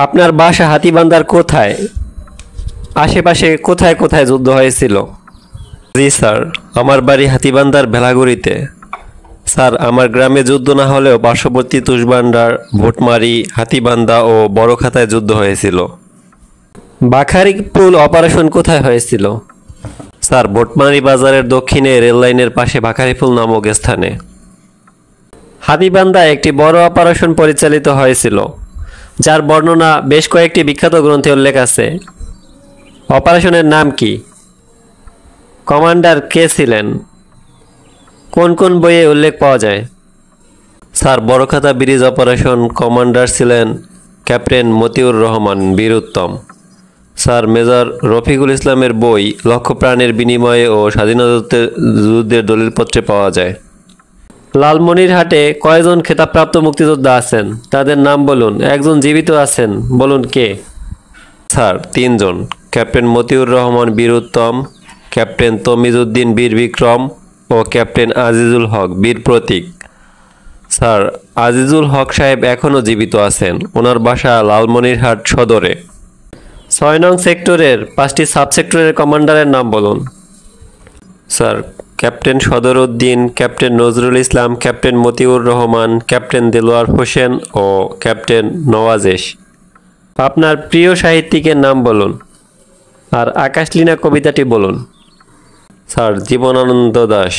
আপনার বাসা হাতীবান্ধার কোথায়? আশেপাশে কোথায় কোথায় যুদ্ধ হয়েছিল? জি স্যার, আমার বাড়ি হাতীবান্ধার ভেলাগুড়িতে। স্যার, আমার গ্রামে যুদ্ধ না হলেও পার্শ্ববর্তী তুষভান্ডার, ভোটমারি, হাতীবান্ধা ও বড়খাতায় যুদ্ধ হয়েছিল। বাখারি পুল অপারেশন কোথায় হয়েছিল? স্যার, ভোটমারি বাজারের দক্ষিণে রেললাইনের পাশে বাখারিপুল নামক স্থানে। হাতীবান্ধায় একটি বড় অপারেশন পরিচালিত হয়েছিল, যার বর্ণনা বেশ কয়েকটি বিখ্যাত গ্রন্থে উল্লেখ আছে। অপারেশনের নাম কি? কমান্ডার কে ছিলেন? কোন কোন বইয়ে উল্লেখ পাওয়া যায়? Sir, Barakhata bridge operation commander ছিলেন ক্যাপ্টেন মতিউর রহমান বীর উত্তম। স্যার, মেজর রফিকুল ইসলামের বই লক্ষ প্রাণের বিনিময়ে ও স্বাধীনতা যুদ্ধের দলিলপত্রে পাওয়া যায়। লালমনিরহাটে কয়জন খেতাবপ্রাপ্ত মুক্তিযোদ্ধা আছেন? তাদের নাম বলুন। একজন জীবিত আছেন, বলুন কে? স্যার, 3 জন। ক্যাপ্টেন মতিউর রহমান বীর উত্তম, ক্যাপ্টেন তমিজউদ্দিন বীর বিক্রম ও ক্যাপ্টেন আজিজুল হক বীর প্রতীক। স্যার, আজিজুল হক সাহেব এখনও জীবিত আছেন। ওনার বাসা লালমনিরহাট সদরে। 6 নং সেক্টরের 5টি সাবসেক্টরের কমান্ডারের নাম বলুন। স্যার, ক্যাপ্টেন সদর Uddin, captain Nazrul Islam, captain Motiur Rahman, captain Delwar Hossain ও ক্যাপ্টেন নওয়াজেশ। আপনার প্রিয় সাহিত্যিকের নাম বলুন, আর আকাশলীনা কবিতাটি বলুন। স্যার, জীবনানন্দ দাশ।